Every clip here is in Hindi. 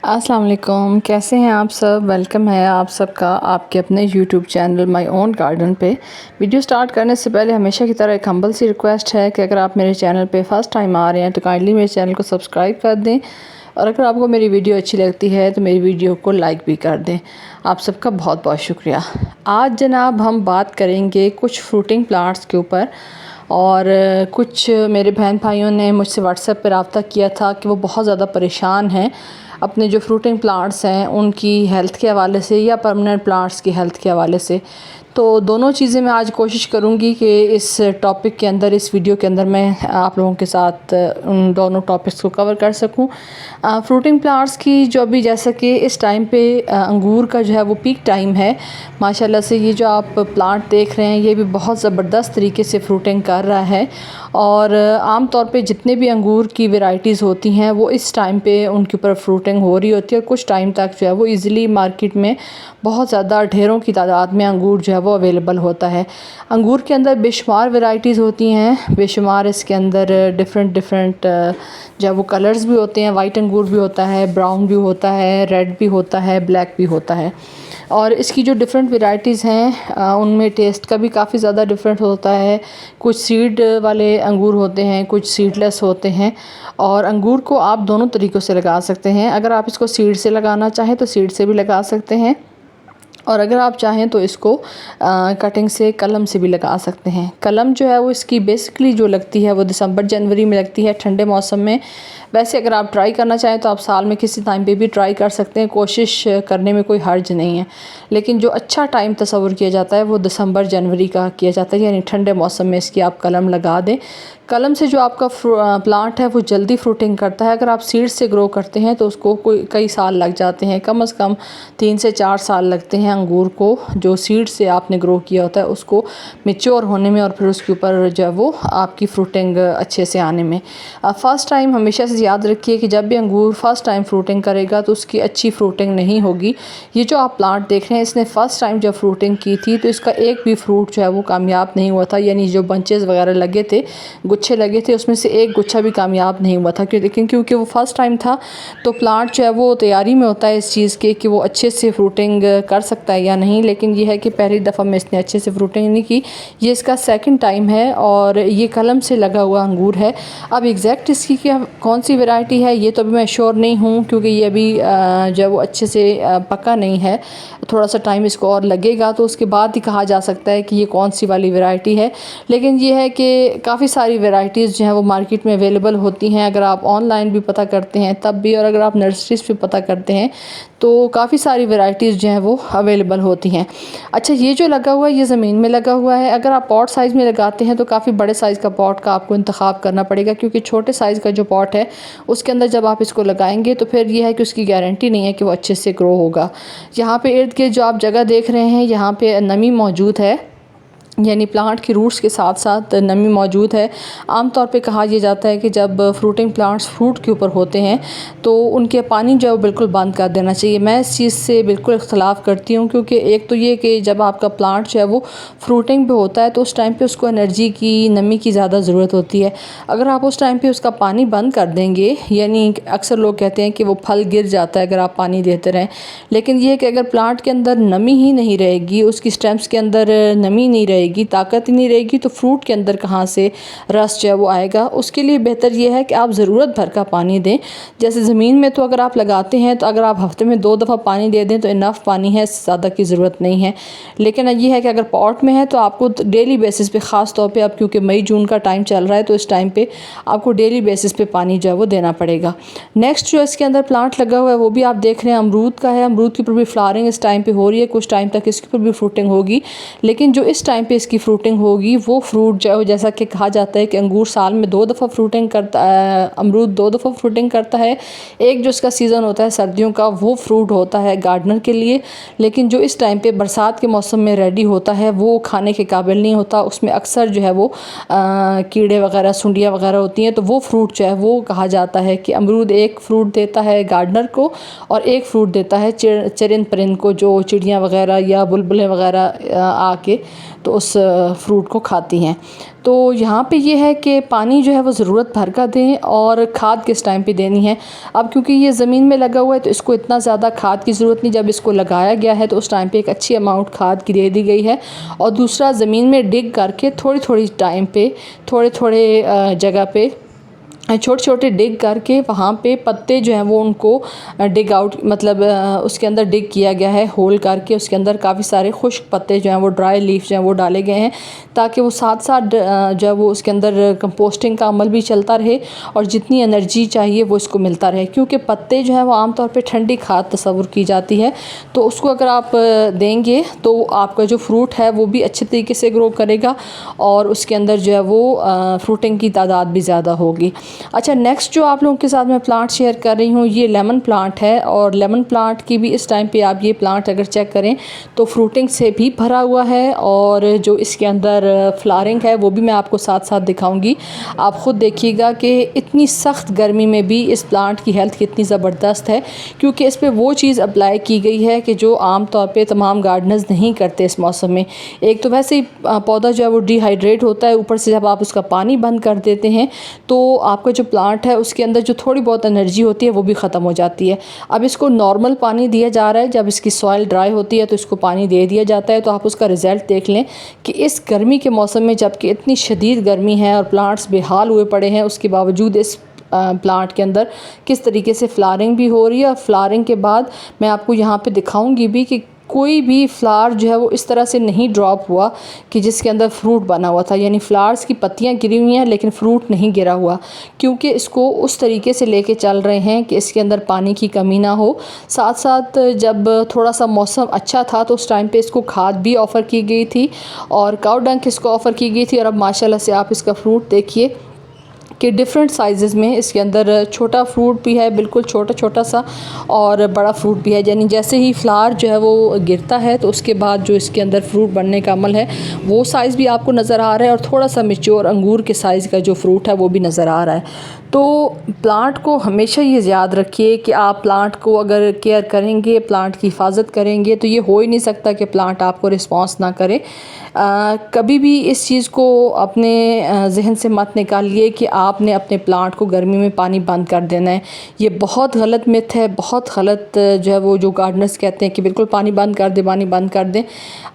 अस्सलाम वालेकुम, कैसे हैं आप सब। वेलकम है आप सबका आपके अपने YouTube channel my own garden पे। वीडियो स्टार्ट करने से पहले हमेशा की तरह एक हम्बल सी रिक्वेस्ट है कि अगर आप मेरे चैनल पे फ़र्स्ट टाइम आ रहे हैं तो काइंडली मेरे चैनल को सब्सक्राइब कर दें, और अगर आपको मेरी वीडियो अच्छी लगती है तो मेरी वीडियो को लाइक भी कर दें। आप सबका बहुत बहुत शुक्रिया। आज जनाब हम बात करेंगे कुछ फ्रूटिंग प्लांट्स के ऊपर, और कुछ मेरे बहन भाइयों ने मुझसे व्हाट्सएप पर रब्ता किया था कि वो बहुत ज़्यादा परेशान हैं अपने जो फ्रूटिंग प्लांट्स हैं उनकी हेल्थ के हवाले से या परमानेंट प्लांट्स की हेल्थ के हवाले से। तो दोनों चीज़ें मैं आज कोशिश करूंगी कि इस टॉपिक के अंदर, इस वीडियो के अंदर मैं आप लोगों के साथ उन दोनों टॉपिक्स को कवर कर सकूं। फ्रूटिंग प्लांट्स की जो अभी, जैसा कि इस टाइम पे अंगूर का जो है वो पीक टाइम है माशाल्लाह से। ये जो आप प्लांट देख रहे हैं ये भी बहुत ज़बरदस्त तरीके से फ्रूटिंग कर रहा है, और आम तौर पे जितने भी अंगूर की वैरायटीज़ होती हैं वो इस टाइम पे उनके ऊपर फ्रूटिंग हो रही होती है, और कुछ टाइम तक जो है वो ईज़िली मार्केट में बहुत ज़्यादा ढेरों की तादाद में अंगूर जो है वो अवेलेबल होता है। अंगूर के अंदर बेशुमार वैरायटीज़ होती हैं, बेशुमार इसके अंदर डिफरेंट जो है वो कलर्स भी होते हैं। वाइट अंगूर भी होता है, ब्राउन भी होता है, रेड भी होता है, ब्लैक भी होता है। और इसकी जो डिफरेंट वैरायटीज़ हैं उनमें टेस्ट का भी काफ़ी ज़्यादा डिफरेंट होता है। कुछ सीड वाले अंगूर होते हैं, कुछ सीडलेस होते हैं। और अंगूर को आप दोनों तरीक़ों से लगा सकते हैं। अगर आप इसको सीड से लगाना चाहें तो सीड से भी लगा सकते हैं, और अगर आप चाहें तो इसको कटिंग से, कलम से भी लगा सकते हैं। कलम जो है वो इसकी बेसिकली जो लगती है वो दिसंबर जनवरी में लगती है, ठंडे मौसम में। वैसे अगर आप ट्राई करना चाहें तो आप साल में किसी टाइम पे भी ट्राई कर सकते हैं, कोशिश करने में कोई हर्ज नहीं है। लेकिन जो अच्छा टाइम तस्वुर किया जाता है वो दिसंबर जनवरी का किया जाता है, यानी ठंडे मौसम में इसकी आप कलम लगा दें। कलम से जो आपका प्लांट है वो जल्दी फ्रूटिंग करता है। अगर आप सीड से ग्रो करते हैं तो उसको कई साल लग जाते हैं, कम से कम 3 से 4 साल लगते हैं अंगूर को, जो सीड से आपने ग्रो किया होता है उसको मैच्योर होने में, और फिर उसके ऊपर जो है वो आपकी फ्रूटिंग अच्छे से आने में। फ़र्स्ट टाइम हमेशा से याद रखिए कि जब भी अंगूर फ़र्स्ट टाइम फ्रूटिंग करेगा तो उसकी अच्छी फ्रूटिंग नहीं होगी। ये जो आप प्लांट देख रहे हैं इसने फ़र्स्ट टाइम जब फ्रूटिंग की थी तो इसका एक भी फ्रूट जो है वो कामयाब नहीं हुआ था, यानी जो बंचेस वगैरह लगे थे, गुच्छे लगे थे, उसमें से एक गुच्छा भी कामयाब नहीं हुआ था। लेकिन क्योंकि वो फ़र्स्ट टाइम था तो प्लांट जो है वो तैयारी में होता है इस चीज़ के कि वो अच्छे से फ्रूटिंग कर सकता है या नहीं। लेकिन ये है कि पहली दफ़ा में इसने अच्छे से फ्रूटिंग नहीं की। ये इसका सेकंड टाइम है और ये कलम से लगा हुआ अंगूर है। अब एग्जैक्ट इसकी क्या कौन सी वैरायटी है ये तो अभी मैं श्योर नहीं हूँ, क्योंकि ये अभी जो है वो अच्छे से पका नहीं है। थोड़ा सा टाइम इसको और लगेगा तो उसके बाद ही कहा जा सकता है कि ये कौन सी वाली वैरायटी है। लेकिन ये है कि काफ़ी सारी वैरायटीज़ जो हैं वो मार्केट में अवेलेबल होती हैं, अगर आप ऑनलाइन भी पता करते हैं तब भी, और अगर आप नर्सरीज़ पे पता करते हैं तो काफ़ी सारी वैरायटीज़ जो हैं वो अवेलेबल होती हैं। अच्छा, ये जो लगा हुआ है ये ज़मीन में लगा हुआ है। अगर आप पॉट साइज़ में लगाते हैं तो काफ़ी बड़े साइज़ का पॉट का आपको इंतखाब करना पड़ेगा, क्योंकि छोटे साइज़ का जो पॉट है उसके अंदर जब आप इसको लगाएंगे तो फिर ये है कि उसकी गारंटी नहीं है कि वो अच्छे से ग्रो होगा। यहाँ पे इर्द गिर्द जो आप जगह देख रहे हैं यहाँ पे नमी मौजूद है, यानी प्लांट की रूट्स के साथ साथ नमी मौजूद है। आमतौर पे कहा यह जाता है कि जब फ्रूटिंग प्लांट्स फ्रूट के ऊपर होते हैं तो उनके पानी जो है बिल्कुल बंद कर देना चाहिए। मैं इस चीज़ से बिल्कुल इख्तलाफ़ करती हूँ, क्योंकि एक तो ये कि जब आपका प्लांट जो है वो फ्रूटिंग पे होता है तो उस टाइम पे उसको एनर्जी की, नमी की ज़्यादा ज़रूरत होती है। अगर आप उस टाइम पर उसका पानी बंद कर देंगे, यानी अक्सर लोग कहते हैं कि वो फल गिर जाता है अगर आप पानी देते रहें। लेकिन ये कि अगर प्लांट के अंदर नमी ही नहीं रहेगी, उसकी स्टेम्स के अंदर नमी नहीं रहेगी, ताकत ही नहीं रहेगी, तो फ्रूट के अंदर कहाँ से रस जो है वो आएगा। उसके लिए बेहतर ये है कि आप ज़रूरत भर का पानी दें। जैसे ज़मीन में तो अगर आप लगाते हैं तो अगर आप हफ्ते में 2 दफ़ा पानी दे दें तो इनफ पानी है, ज़्यादा की ज़रूरत नहीं है। लेकिन ये है कि अगर पॉट में है तो आपको डेली बेसिस पे, ख़ास तौर पे अब क्योंकि मई जून का टाइम चल रहा है तो इस टाइम पे आपको डेली बेसिस पे पानी जो है वो देना पड़ेगा। नेक्स्ट जो इसके अंदर प्लांट लगा हुआ है वो भी आप देख रहे हैं अमरूद का है। अमरूद के ऊपर भी फ्लावरिंग इस टाइम पे हो रही है, कुछ टाइम तक इसके ऊपर भी फ्रूटिंग होगी। लेकिन जो इस टाइम पे इसकी फ्रूटिंग होगी वो फ्रूट जो, जैसा कि कहा जाता है कि अंगूर साल में 2 दफ़ा फ्रूटिंग करता है, अमरूद 2 दफ़ा फ्रूटिंग करता है। एक जो इसका सीज़न होता है सर्दियों का वो फ्रूट होता है गार्डनर के लिए, लेकिन जो इस टाइम पे बरसात के मौसम में रेडी होता है वो खाने के काबिल नहीं होता। उसमें अक्सर जो है वो कीड़े वगैरह, सुंडियाँ वगैरह होती हैं। तो वो फ्रूट जो है वो कहा जाता है कि अमरूद एक फ्रूट देता है गार्डनर को और एक फ्रूट देता है चरिंद परिंद को, जो चिड़ियाँ वगैरह या बुलबुलें वगैरह आके तो उस फ्रूट को खाती हैं। तो यहाँ पे ये है कि पानी जो है वो ज़रूरत भर का दें और खाद किस टाइम पे देनी है। अब क्योंकि ये ज़मीन में लगा हुआ है तो इसको इतना ज़्यादा खाद की ज़रूरत नहीं, जब इसको लगाया गया है तो उस टाइम पे एक अच्छी अमाउंट खाद की दे दी गई है। और दूसरा, ज़मीन में डिग करके थोड़ी थोड़ी टाइम पे थोड़े थोड़े जगह पे छोटे छोटे डिग करके वहाँ पे पत्ते जो हैं वो उनको डिग आउट, मतलब उसके अंदर डिग किया गया है होल करके, उसके अंदर काफ़ी सारे खुश्क पत्ते जो हैं वो ड्राई लीफ जो हैं वो डाले गए हैं, ताकि वो साथ साथ जो है वो उसके अंदर कंपोस्टिंग का अमल भी चलता रहे और जितनी एनर्जी चाहिए वो इसको मिलता रहे। क्योंकि पत्ते जो हैं वो आमतौर पे ठंडी खाद तस्वुर की जाती है, तो उसको अगर आप देंगे तो आपका जो फ्रूट है वो भी अच्छे तरीके से ग्रो करेगा और उसके अंदर जो है वो फ्रूटिंग की तादाद भी ज़्यादा होगी। अच्छा, नेक्स्ट जो आप लोगों के साथ मैं प्लांट शेयर कर रही हूँ ये लेमन प्लांट है। और लेमन प्लांट की भी इस टाइम पे आप ये प्लांट अगर चेक करें तो फ्रूटिंग से भी भरा हुआ है और जो इसके अंदर फ्लावरिंग है वो भी मैं आपको साथ साथ दिखाऊंगी। आप ख़ुद देखिएगा कि इतनी सख्त गर्मी में भी इस प्लांट की हेल्थ कितनी ज़बरदस्त है, क्योंकि इस पर वो चीज़ अप्लाई की गई है कि जो आम तौर पे तमाम गार्डनर्स नहीं करते इस मौसम में। एक तो वैसे ही पौधा जो है वो डिहाइड्रेट होता है, ऊपर से जब आप उसका पानी बंद कर देते हैं तो आपका जो प्लांट है उसके अंदर जो थोड़ी बहुत एनर्जी होती है वो भी ख़त्म हो जाती है। अब इसको नॉर्मल पानी दिया जा रहा है, जब इसकी सॉइल ड्राई होती है तो इसको पानी दे दिया जाता है। तो आप उसका रिज़ल्ट देख लें कि इस गर्मी के मौसम में, जबकि इतनी शदीद गर्मी है और प्लांट्स बेहाल हुए पड़े हैं, उसके बावजूद इस प्लांट के अंदर किस तरीके से फ्लावरिंग भी हो रही है। और फ्लावरिंग के बाद मैं आपको यहाँ पे दिखाऊंगी भी कि कोई भी फ्लावर जो है वो इस तरह से नहीं ड्रॉप हुआ कि जिसके अंदर फ्रूट बना हुआ था, यानी फ्लावर्स की पत्तियां गिरी हुई हैं लेकिन फ्रूट नहीं गिरा हुआ, क्योंकि इसको उस तरीके से लेके चल रहे हैं कि इसके अंदर पानी की कमी ना हो। साथ साथ जब थोड़ा सा मौसम अच्छा था तो उस टाइम पे इसको खाद भी ऑफ़र की गई थी और काऊ डंग इसको ऑफ़र की गई थी। और अब माशाल्लाह से आप इसका फ्रूट देखिए कि डिफरेंट साइज़ में इसके अंदर छोटा फ्रूट भी है, बिल्कुल छोटा छोटा सा, और बड़ा फ्रूट भी है। यानी जैसे ही फ्लावर जो है वो गिरता है तो उसके बाद जो इसके अंदर फ्रूट बनने का अमल है वो साइज़ भी आपको नज़र आ रहा है और थोड़ा सा मैच्योर अंगूर के साइज़ का जो फ्रूट है वो भी नज़र आ रहा है। तो प्लांट को हमेशा ये याद रखिए कि आप प्लांट को अगर केयर करेंगे, प्लांट की हिफाजत करेंगे, तो ये हो ही नहीं सकता कि प्लांट आपको रिस्पॉन्स ना करे। कभी भी इस चीज़ को अपने जहन से मत निकालिए कि आपने अपने प्लांट को गर्मी में पानी बंद कर देना है। ये बहुत गलत मिथ है, बहुत गलत जो है वो जो गार्डनर्स कहते हैं कि बिल्कुल पानी बंद कर दें, पानी बंद कर दें।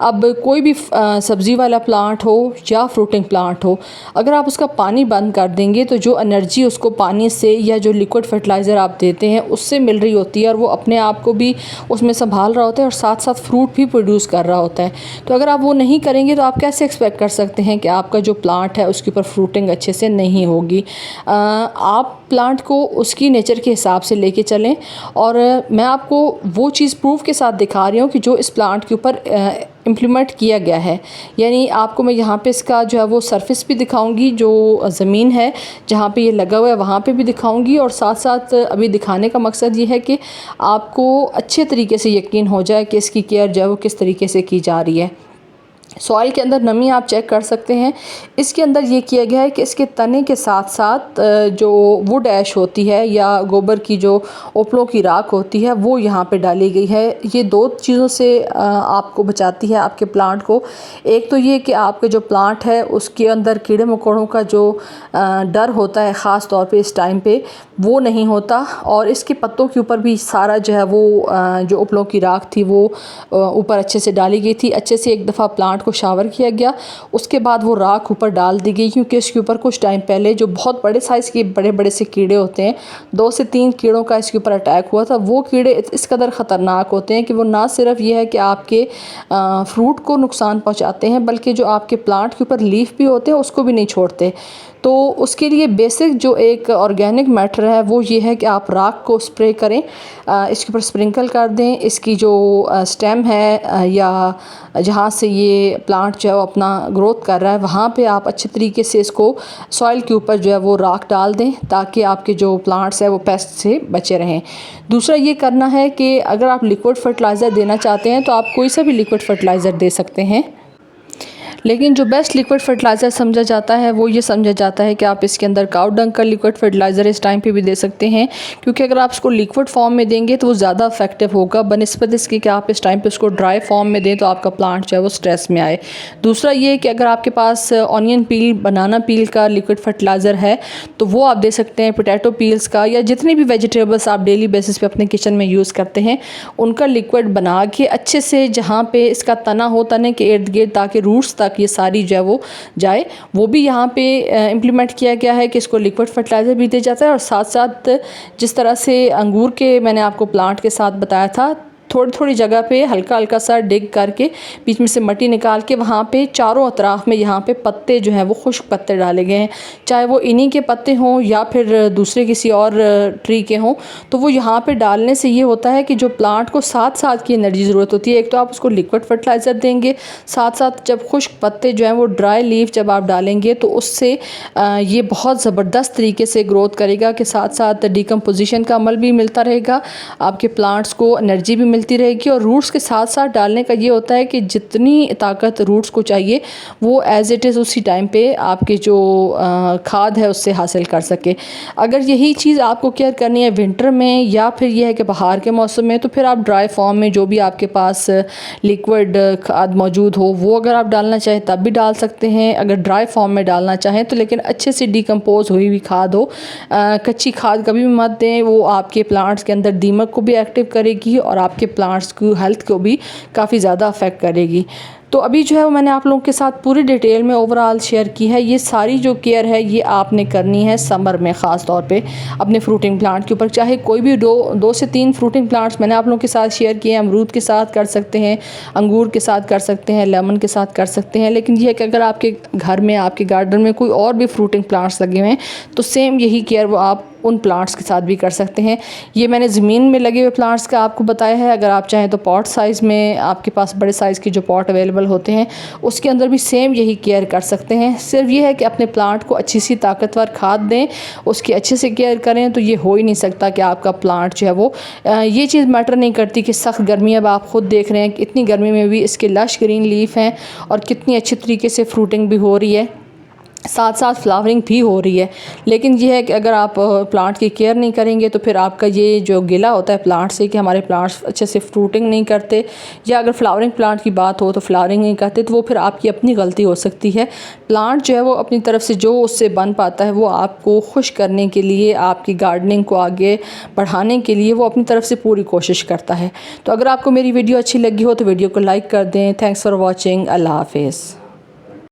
अब कोई भी सब्ज़ी वाला प्लांट हो या फ्रूटिंग प्लांट हो, अगर आप उसका पानी बंद कर देंगे तो जो एनर्जी उसको पानी से या जो लिक्विड फर्टिलाइज़र आप देते हैं उससे मिल रही होती है और वो अपने आप को भी उसमें संभाल रहा होता है और साथ साथ फ्रूट भी प्रोड्यूस कर रहा होता है। तो अगर आप वो नहीं करेंगे तो आप कैसे एक्सपेक्ट कर सकते हैं कि आपका जो प्लांट है उसके ऊपर फ्रूटिंग अच्छे से नहीं होगी। आप प्लांट को उसकी नेचर के हिसाब से लेके चलें। और मैं आपको वो चीज़ प्रूफ के साथ दिखा रही हूँ कि जो इस प्लांट के ऊपर इम्प्लीमेंट किया गया है। यानी आपको मैं यहाँ पे इसका जो है वो सरफेस भी दिखाऊंगी, जो ज़मीन है जहाँ पे ये लगा हुआ है वहाँ पे भी दिखाऊंगी, और साथ साथ अभी दिखाने का मकसद ये है कि आपको अच्छे तरीके से यकीन हो जाए कि इसकी केयर जो है वो किस तरीके से की जा रही है। सॉइल के अंदर नमी आप चेक कर सकते हैं। इसके अंदर ये किया गया है कि इसके तने के साथ साथ जो वुड ऐश होती है या गोबर की जो ओपलों की राख होती है वो यहाँ पे डाली गई है। ये दो चीज़ों से आपको बचाती है आपके प्लांट को। एक तो ये कि आपके जो प्लांट है उसके अंदर कीड़े मकोड़ों का जो डर होता है ख़ास तौर पे इस टाइम पे वो नहीं होता, और इसके पत्तों के ऊपर भी सारा जो है वो जो ओपलों की राख थी वो ऊपर अच्छे से डाली गई थी। अच्छे से एक दफ़ा प्लांट को शावर किया गया, उसके बाद वो राख ऊपर डाल दी गई, क्योंकि इसके ऊपर कुछ टाइम पहले जो बहुत बड़े साइज़ के बड़े बड़े से कीड़े होते हैं, 2 से 3 कीड़ों का इसके ऊपर अटैक हुआ था। वो कीड़े इस कदर ख़तरनाक होते हैं कि वो ना सिर्फ ये है कि आपके फ्रूट को नुकसान पहुंचाते हैं, बल्कि जो आपके प्लांट के ऊपर लीफ भी होते हैं उसको भी नहीं छोड़ते। तो उसके लिए बेसिक जो एक ऑर्गेनिक मैटर है वो ये है कि आप राख को स्प्रे करें, इसके ऊपर स्प्रिंकल कर दें। इसकी जो स्टेम है या जहाँ से ये प्लांट जो है वो अपना ग्रोथ कर रहा है वहाँ पे आप अच्छे तरीके से इसको सॉइल के ऊपर जो है वो राख डाल दें, ताकि आपके जो प्लांट्स है वो पेस्ट से बचे रहें। दूसरा ये करना है कि अगर आप लिक्विड फर्टिलाइज़र देना चाहते हैं तो आप कोई सा भी लिक्विड फर्टिलाइज़र दे सकते हैं, लेकिन जो बेस्ट लिक्विड फर्टिलाइज़र समझा जाता है वो ये समझा जाता है कि आप इसके अंदर काउ डंग का लिक्विड फर्टिलाइज़र इस टाइम पे भी दे सकते हैं, क्योंकि अगर आप इसको लिक्विड फॉर्म में देंगे तो वो ज़्यादा इफेक्टिव होगा बनिस्बत इसके कि आप इस टाइम पे उसको ड्राई फॉर्म में दें तो आपका प्लांट जो है वो स्ट्रेस में आए। दूसरा ये कि अगर आपके पास ऑनियन पील, बनाना पील का लिक्विड फर्टिलाइज़र है तो वो आप दे सकते हैं, पोटैटो पील्स का, या जितनी भी वेजिटेबल्स आप डेली बेसिस पे अपने किचन में यूज़ करते हैं उनका लिक्विड बना के अच्छे से जहाँ पे इसका तना हो, तने के इर्द गिर्द, ताकि रूट्स तक ये सारी जो है वो जाए, वो भी यहाँ पे इम्प्लीमेंट किया गया है कि इसको लिक्विड फर्टिलाइज़र भी दिया जाता है। और साथ साथ जिस तरह से अंगूर के मैंने आपको प्लांट के साथ बताया था, थोड़ी थोड़ी जगह पे हल्का हल्का सा डिग करके बीच में से मिट्टी निकाल के वहाँ पे चारों अतराफ में यहाँ पे पत्ते जो हैं वो खुश्क पत्ते डाले गए हैं, चाहे वो इन्हीं के पत्ते हों या फिर दूसरे किसी और ट्री के हों। तो वो यहाँ पे डालने से ये होता है कि जो प्लांट को साथ साथ की एनर्जी ज़रूरत होती है, एक तो आप उसको लिक्विड फर्टिलाइज़र देंगे, साथ साथ जब खुश्क पत्ते जो हैं वो ड्राई लीफ जब आप डालेंगे तो उससे ये बहुत ज़बरदस्त तरीके से ग्रोथ करेगा, कि साथ साथ डिकम्पोजिशन का अमल भी मिलता रहेगा, आपके प्लांट्स को एनर्जी भी मिलती रहेगी। और रूट्स के साथ साथ डालने का ये होता है कि जितनी ताकत रूट्स को चाहिए वो एज़ इट इज़ उसी टाइम पे आपके जो खाद है उससे हासिल कर सके। अगर यही चीज़ आपको केयर करनी है विंटर में या फिर यह है कि बाहर के मौसम में, तो फिर आप ड्राई फॉर्म में जो भी आपके पास लिक्विड खाद मौजूद हो वो अगर आप डालना चाहें तब भी डाल सकते हैं, अगर ड्राई फॉर्म में डालना चाहें तो। लेकिन अच्छे से डिकम्पोज हुई हुई खाद हो, कच्ची खाद कभी भी मत दें, वो आपके प्लांट्स के अंदर दीमक को भी एक्टिव करेगी और आपके प्लांट्स की हेल्थ को भी काफ़ी ज़्यादा अफेक्ट करेगी। तो अभी जो है वो मैंने आप लोगों के साथ पूरी डिटेल में ओवरऑल शेयर की है। ये सारी जो केयर है ये आपने करनी है समर में, ख़ास तौर पे अपने फ्रूटिंग प्लांट के ऊपर, चाहे कोई भी दो से तीन फ्रूटिंग प्लांट्स मैंने आप लोगों के साथ शेयर किए हैं। अमरूद के साथ कर सकते हैं, अंगूर के साथ कर सकते हैं, लेमन के साथ कर सकते हैं। लेकिन ये है कि अगर आपके घर में, आपके गार्डन में कोई और भी फ्रूटिंग प्लांट्स लगे हुए हैं तो सेम यही केयर वो आप उन प्लांट्स के साथ भी कर सकते हैं। ये मैंने ज़मीन में लगे हुए प्लांट्स का आपको बताया है। अगर आप चाहें तो पॉट साइज़ में, आपके पास बड़े साइज़ के जो पॉट अवेलेबल होते हैं उसके अंदर भी सेम यही केयर कर सकते हैं। सिर्फ ये है कि अपने प्लांट को अच्छी सी ताकतवर खाद दें, उसकी अच्छे से केयर करें, तो ये हो ही नहीं सकता कि आपका प्लांट जो है वो ये चीज़ मैटर नहीं करती कि सख्त गर्मी, अब आप ख़ुद देख रहे हैं कि इतनी गर्मी में भी इसके लश ग्रीन लीफ हैं और कितनी अच्छी तरीके से फ्रूटिंग भी हो रही है, साथ साथ फ्लावरिंग भी हो रही है। लेकिन यह है कि अगर आप प्लांट की केयर नहीं करेंगे तो फिर आपका ये जो गिला होता है प्लांट से कि हमारे प्लांट्स अच्छे से फ्रूटिंग नहीं करते, या अगर फ्लावरिंग प्लांट की बात हो तो फ्लावरिंग नहीं करते, तो वो फिर आपकी अपनी गलती हो सकती है। प्लांट जो है वो अपनी तरफ से जो उससे बन पाता है वो आपको खुश करने के लिए, आपकी गार्डनिंग को आगे बढ़ाने के लिए वो अपनी तरफ से पूरी कोशिश करता है। तो अगर आपको मेरी वीडियो अच्छी लगी हो तो वीडियो को लाइक कर दें। Thanks for watching. अल्लाह हाफिज़।